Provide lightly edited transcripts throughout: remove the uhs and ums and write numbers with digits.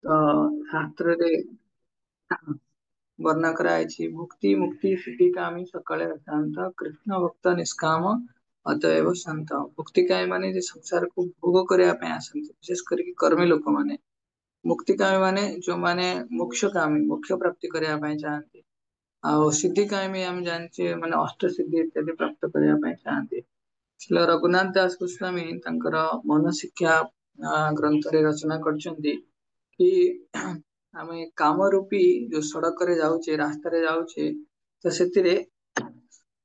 ତ ଶାସ୍ତ୍ରରେ ବର୍ଣ୍ଣନା କରାଯାଇଛି ଭୁକ୍ତି ମୁକ୍ତି ସିଦ୍ଧି କାମୀ ସକାଳେ ଶାନ୍ତ କୃଷ୍ଣ ଭକ୍ତ ନିଷ୍କାମ ଅତଏବ ଶାନ୍ତ। ଭୁକ୍ତିକାମୀ ମାନେ ଯେ ସଂସାରକୁ ଭୋଗ କରିବା ପାଇଁ ଆସନ୍ତି, ବିଶେଷ କରିକି କର୍ମୀ ଲୋକମାନେ। ମୁକ୍ତିକାମୀ ମାନେ ଯୋଉମାନେ ମୋକ୍ଷ କାମୀ, ମୋକ୍ଷ ପ୍ରାପ୍ତି କରିବା ପାଇଁ ଚାହାନ୍ତି। ଆଉ ସିଦ୍ଧି କାମୀ ଆମେ ଜାଣିଛେ ମାନେ ଅଷ୍ଟ ସିଦ୍ଧି ଇତ୍ୟାଦି ପ୍ରାପ୍ତ କରିବା ପାଇଁ ଚାହାନ୍ତି। ଶ୍ରୀଲ ରଘୁନାଥ ଦାସ ଗୋସ୍ୱାମୀ ତାଙ୍କର ମନ ଶିକ୍ଷା ଗ୍ରନ୍ଥରେ ରଚନା କରିଛନ୍ତି କି ଆମେ କାମ ରୂପୀ ଯୋଉ ସଡକରେ ଯାଉଛେ, ରାସ୍ତାରେ ଯାଉଛେ, ତ ସେଥିରେ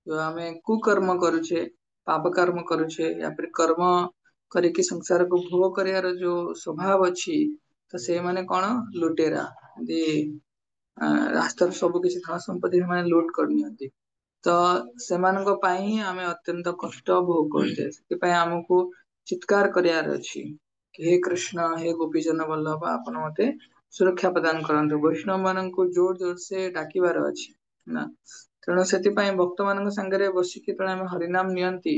ଯୋଉ ଆମେ କୁକର୍ମ କରୁଛେ, ପାପ କର୍ମ କରୁଛେ, ୟା ଫିର କର୍ମ କରିକି ସଂସାରକୁ ଭୋଗ କରିବାର ଯୋଉ ସ୍ୱଭାବ ଅଛି, ତ ସେଇମାନେ କଣ ଲୁଟେରା ଦି ରାସ୍ତାରୁ ସବୁ କିଛି ଧନ ସମ୍ପତ୍ତି ସେମାନେ ଲୁଟ କରିନିଅନ୍ତି। ତ ସେମାନଙ୍କ ପାଇଁ ହିଁ ଆମେ ଅତ୍ୟନ୍ତ କଷ୍ଟ ଭୋଗ କରୁଛେ। ସେଥିପାଇଁ ଆମକୁ ଚିତ୍କାର କରିବାର ଅଛି କି ହେ କୃଷ୍ଣ, ହେ ଗୋପୀଜନ ବଲ୍ଲଭ, ଆପଣ ମତେ ସୁରକ୍ଷା ପ୍ରଦାନ କରନ୍ତୁ। ବୈଷ୍ଣବ ମାନଙ୍କୁ ଜୋର ଜୋର ସେ ଡାକିବାର ଅଛି ନା। ତେଣୁ ସେଥିପାଇଁ ଭକ୍ତ ମାନଙ୍କ ସାଙ୍ଗରେ ବସିକି ଯେତେବେଳେ ଆମେ ହରିନାମ ନିଅନ୍ତି,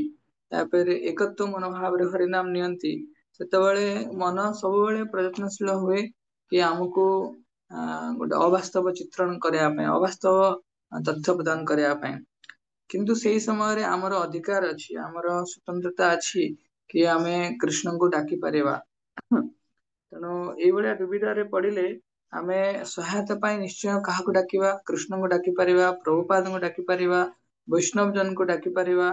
ତାପରେ ଏକତ୍ଵ ମନୋଭାବରେ ହରିନାମ ନିଅନ୍ତି, ସେତେବେଳେ ମନ ସବୁବେଳେ ପ୍ରଯତ୍ନଶୀଳ ହୁଏ କି ଆମକୁ ଗୋଟେ ଅବାସ୍ତବ ଚିତ୍ରଣ କରିବା ପାଇଁ, ଅବାସ୍ତବ ତଥ୍ୟ ପ୍ରଦାନ କରିବା ପାଇଁ। କିନ୍ତୁ ସେଇ ସମୟରେ ଆମର ଅଧିକାର ଅଛି, ଆମର ସ୍ୱତନ୍ତ୍ରତା ଅଛି କି ଆମେ କୃଷ୍ଣଙ୍କୁ ଡାକି ପାରିବା। ତେଣୁ ଏଇଭଳିଆ ଦୁବିଧାରେ ପଡିଲେ ଆମେ ସହାୟତା ପାଇଁ ନିଶ୍ଚୟ କାହାକୁ ଡାକିବା? କୃଷ୍ଣଙ୍କୁ ଡାକି ପାରିବା, ପ୍ରଭୁପାଦଙ୍କୁ ଡାକି ପାରିବା, ବୈଷ୍ଣବ ଜନଙ୍କୁ ଡାକି ପାରିବା,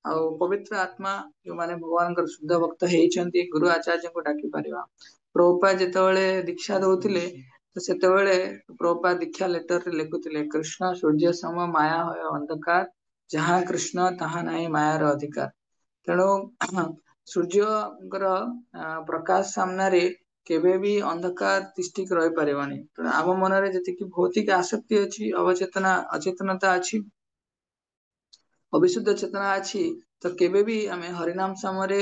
ଆଉ ପବିତ୍ର ଆତ୍ମା ଯୋଉମାନେ ଭଗବାନଙ୍କର ଶୁଦ୍ଧ ଭକ୍ତ ହେଇଛନ୍ତି, ଗୁରୁ ଆଚାର୍ଯ୍ୟଙ୍କୁ ଡାକି ପାରିବା। ପ୍ରଭୁପାଦ ଯେତେବେଳେ ଦୀକ୍ଷା ଦଉଥିଲେ, ତ ସେତେବେଳେ ପ୍ରଭୁପାଦ ଦୀକ୍ଷା ଲେଟରରେ ଲେଖୁଥିଲେ କୃଷ୍ଣ ସୂର୍ଯ୍ୟ ସମ ମାୟା ହୟ ଅନ୍ଧକାର, ଯାହା କୃଷ୍ଣ ତାହା ନାହିଁ ମାୟାର ଅଧିକାର। ତେଣୁ ସୂର୍ଯ୍ୟଙ୍କର ପ୍ରକାଶ ସାମ୍ନାରେ କେବେ ବି ଅନ୍ଧକାର ତିଷ୍ଠିକି ରହିପାରିବନି। ତେଣୁ ଆମ ମନରେ ଯେତିକି ଭୌତିକ ଆସକ୍ତି ଅଛି, ଅଚେତନତା ଅଛି, ଅବିଶୁଦ୍ଧ ଚେତନା ଅଛି, ତ କେବେ ବି ଆମେ ହରିନାମ ସମୟରେ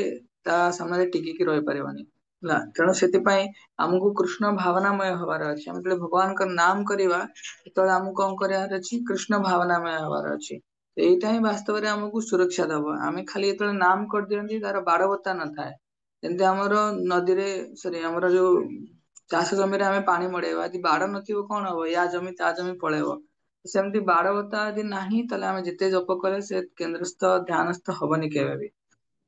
ତା ସାମ୍ନାରେ ଟିକିକି ରହିପାରିବାନି ହେଲା। ତେଣୁ ସେଥିପାଇଁ ଆମକୁ କୃଷ୍ଣ ଭାବନାମୟ ହବାର ଅଛି। ଆମେ ଯେତେବେଳେ ଭଗବାନଙ୍କର ନାମ କରିବା, ସେତେବେଳେ ଆମକୁ କଣ କରିବାର ଅଛି? କୃଷ୍ଣ ଭାବନାମୟ ହବାର ଅଛି। ଏଇଟା ହିଁ ବାସ୍ତବରେ ଆମକୁ ସୁରକ୍ଷା ଦବ। ଆମେ ଖାଲି ଯେତେବେଳେ ନାମ କରିଦିଅନ୍ତି, ତାର ବାରବତ୍ତା ନଥାଏ। ଯେମିତି ଆମର ନଦୀରେ ଆମର ଯୋଉ ଚାଷ ଜମିରେ ଆମେ ପାଣି ମଡେଇବା, ଯଦି ବାଡ ନଥିବ କଣ ହବ? ୟା ଜମି ତା ଜମି ପଳେଇବ। ସେମିତି ବାଡବତ୍ତା ଯଦି ନାହିଁ, ତାହେଲେ ଆମେ ଯେତେ ଜପ କଲେ ସେ କେନ୍ଦ୍ରସ୍ଥ ଧ୍ୟାନସ୍ଥ ହବନି କେବେ ବି।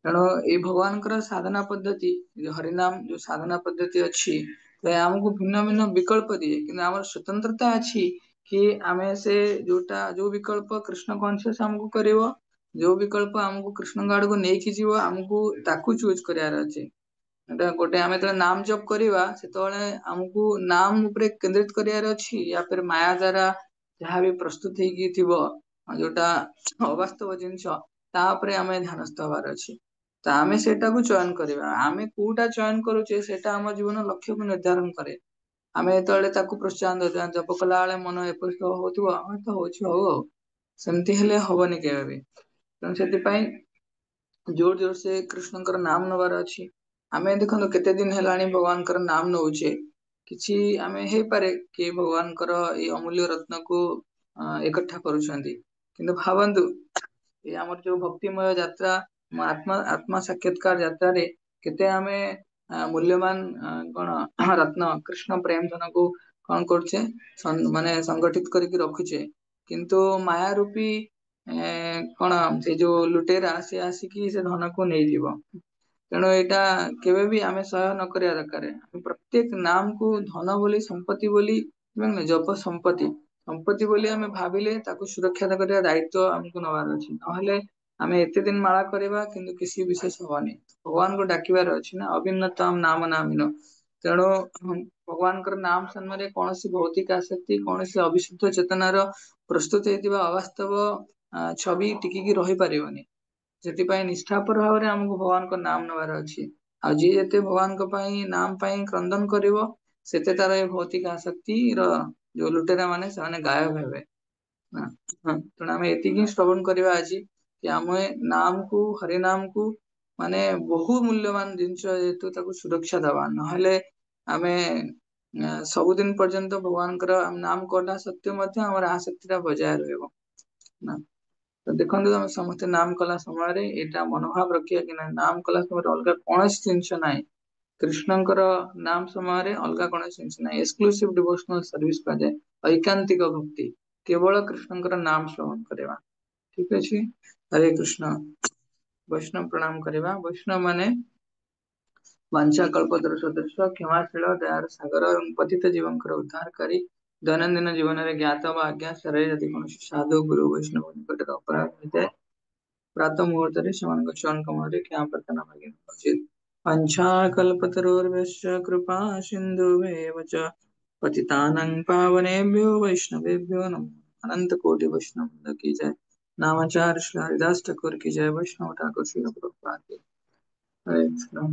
ତେଣୁ ଏଇ ଭଗବାନଙ୍କର ସାଧନା ପଦ୍ଧତି, ଯୋଉ ହରିନାମ ଯୋଉ ସାଧନା ପଦ୍ଧତି ଅଛି, ତ ଆମକୁ ଭିନ୍ନ ଭିନ୍ନ ବିକଳ୍ପ ଦିଏ, କିନ୍ତୁ ଆମର ସ୍ୱତନ୍ତ୍ରତା ଅଛି କି ଆମେ ସେ ଯୋଉ ବିକଳ୍ପ କୃଷ୍ଣ କନସିୟସ ଆମକୁ କରିବ, ଯୋଉ ବିକଳ୍ପ ଆମକୁ କୃଷ୍ଣଙ୍କ ଆଡକୁ ନେଇକି ଯିବ, ଆମକୁ ତାକୁ ଚୁଜ କରିବାର ଅଛି। ଏଟା ଗୋଟେ ଆମେ ଯେତେବେଳେ ନାମ ଜପ କରିବା, ସେତେବେଳେ ଆମକୁ ନାମ ଉପରେ କେନ୍ଦ୍ରିତ କରିବାର ଅଛି, ୟା ଫିର ମାୟା ଦ୍ଵାରା ଯାହା ବି ପ୍ରସ୍ତୁତ ହେଇକି ଥିବ, ଯୋଉଟା ଅବାସ୍ତବ ଜିନିଷ, ତା ଉପରେ ଆମେ ଧ୍ୟାନସ୍ଥ ହବାର ଅଛି। ତ ଆମେ ସେଇଟାକୁ ଚୟନ କରିବା। ଆମେ କୋଉଟା ଚୟନ କରୁଛେ, ସେଇଟା ଆମ ଜୀବନ ଲକ୍ଷ୍ୟକୁ ନିର୍ଦ୍ଧାରଣ କରେ। ଆମେ ଯେତେବେଳେ ତାକୁ ପ୍ରୋତ୍ସାହନ ଦଉଥିବା, ଜପ କଲା ବେଳେ ମନ ଏପରି ହଉଥିବ, ହଁ ତ ହଉଛି ହଉ ଆଉ, ସେମିତି ହେଲେ ହବନି କେବେ ବି। ତେଣୁ ସେଥିପାଇଁ ଜୋର ଜୋର ସେ କୃଷ୍ଣଙ୍କର ନାମ ନବାର ଅଛି। ଆମେ ଦେଖନ୍ତୁ କେତେ ଦିନ ହେଲାଣି ଭଗବାନଙ୍କର ନାମ ନଉଛେ, କିଛି ଆମେ ହେଇପାରେ କି ଭଗବାନଙ୍କର ଏଇ ଅମୂଲ୍ୟ ରତ୍ନକୁ ଏକଠା କରୁଛନ୍ତି। କିନ୍ତୁ ଭାବନ୍ତୁ, ଏ ଆମର ଯୋଉ ଭକ୍ତିମୟ ଯାତ୍ରା, ଆତ୍ମା ସାକ୍ଷାତକାର ଯାତ୍ରାରେ କେତେ ଆମେ ମୂଲ୍ୟବାନ କଣ ରତ୍ନ କୃଷ୍ଣ ପ୍ରେମ ଧନକୁ କଣ କରୁଛେ? ମାନେ ସଂଗଠିତ କରିକି ରଖୁଛେ। କିନ୍ତୁ ମାୟା ରୂପୀ କଣ ସେ ଯୋଉ ଲୁଟେରା, ସେ ଆସିକି ସେ ଧନକୁ ନେଇଯିବ। ତେଣୁ ଏଇଟା କେବେ ବି ଆମେ ସହ୍ୟ ନ କରିବା ଦରକାର। ପ୍ରତ୍ୟେକ ନାମକୁ ଧନ ବୋଲି, ସମ୍ପତ୍ତି ବୋଲି, ଜପ ସମ୍ପତ୍ତି ବୋଲି ଆମେ ଭାବିଲେ ତାକୁ ସୁରକ୍ଷା କରିବା ଦାୟିତ୍ୱ ଆମକୁ ନବାର ଅଛି। ନହେଲେ ଆମେ ଏତେ ଦିନ ମାଳା କରିବା, କିନ୍ତୁ କିଛି ବିଶେଷ ହବନି। ଭଗବାନଙ୍କୁ ଡାକିବାର ଅଛି ନା, ଅଭିନ୍ନତମ ନାମ ନାମିନ। ତେଣୁ ଭଗବାନଙ୍କର ନାମ ସାମ୍ନାରେ କୌଣସି ଭୌତିକ ଆସକ୍ତି, କୌଣସି ଅବିଶୁଦ୍ଧ ଚେତନାର ପ୍ରସ୍ତୁତ ହେଇଥିବା ଅବାସ୍ତବ ଛବି ଟିକିକି ରହିପାରିବନି। ସେଥିପାଇଁ ନିଷ୍ଠାପର ଭାବରେ ଆମକୁ ଭଗବାନଙ୍କ ନାମ ନେବାର ଅଛି। ଆଉ ଯିଏ ଯେତେ ଭଗବାନଙ୍କ ପାଇଁ ନାମ ପାଇଁ କ୍ରନ୍ଦନ କରିବ, ସେତେ ତାର ଏ ଭୌତିକ ଆସକ୍ତିର ଯୋଉ ଲୁଟେରା ମାନେ ସେମାନେ ଗାୟବ ହେବେ। ତେଣୁ ଆମେ ଏତିକି ଶ୍ରବଣ କରିବା ଆଜି କି ଆମେ ନାମକୁ, ହରିନାମକୁ ମାନେ ବହୁ ମୂଲ୍ୟବାନ ଜିନିଷ, ଯେହେତୁ ତାକୁ ସୁରକ୍ଷା ଦବା। ନହେଲେ ଆମେ ସବୁଦିନ ପର୍ଯ୍ୟନ୍ତ ଭଗବାନଙ୍କର ନାମ କଲା ସତ୍ତ୍ୱେ ମଧ୍ୟ ଆମର ଆସକ୍ତି ଟା ବଜାୟ ରହିବ ନା। ତ ଦେଖନ୍ତୁ, ଆମେ ସମସ୍ତେ ନାମ କଲା ସମୟରେ ଏଇଟା ମନୋଭାବ ରଖିବା କି ନାହିଁ, ନାମ କଲା ସମୟରେ ଅଲଗା କୌଣସି ଜିନିଷ ନାହିଁ, କୃଷ୍ଣଙ୍କର ନାମ ସମୟରେ ଅଲଗା କୌଣସି ଜିନିଷ ନାହିଁ, ଏକ୍ସକ୍ଲୁସିଭ ଡିଭୋସନାଲ ସର୍ଭିସ କୁହାଯାଏ। ଐକାନ୍ତିକ ଭକ୍ତି, କେବଳ କୃଷ୍ଣଙ୍କର ନାମ ଶ୍ରବଣ କରିବା। ଠିକ ଅଛି, ହରେ କୃଷ୍ଣ। ବୈଷ୍ଣବ ପ୍ରଣାମ କରିବା। ବୈଷ୍ଣବ ମାନେ ବାଞ୍ଚା କଳ୍ପତରୁ ସଦୃଶ, କ୍ଷମାଶୀଳ, ଦୟାର ସାଗର ଏବଂ ପତିତ ଜୀବଙ୍କର ଉଦ୍ଧାରକାରୀ। ଦୈନନ୍ଦିନ ଜୀବନରେ ଜ୍ଞାତ ବା ଅଜ୍ଞାତରେ ଯଦି କୌଣସି ସାଧୁ ଗୁରୁ ବୈଷ୍ଣବ ନିକଟରେ ଅପରାଧ ହୋଇଥାଏ, ପ୍ରାତଃ ମୁହୂର୍ତ୍ତରେ ସେମାନଙ୍କ ଚରଣ କମଳରେ କ୍ଷମା ପ୍ରାର୍ଥନା ମାଗିବା ଉଚିତ। वञ्चाकल्पतरुर्भ्यश्च कृपा सिन्धुभ्येव च पतितानां पावनेभ्यो वैष्णवेभ्यो नमः। अनंत कोटि वैष्णव वृंद की जय। नामाचार्य श्री हरिदास ठाकुर की जय। वैष्णव ठाकुर श्री प्रभुपाद की। हरे कृष्ण।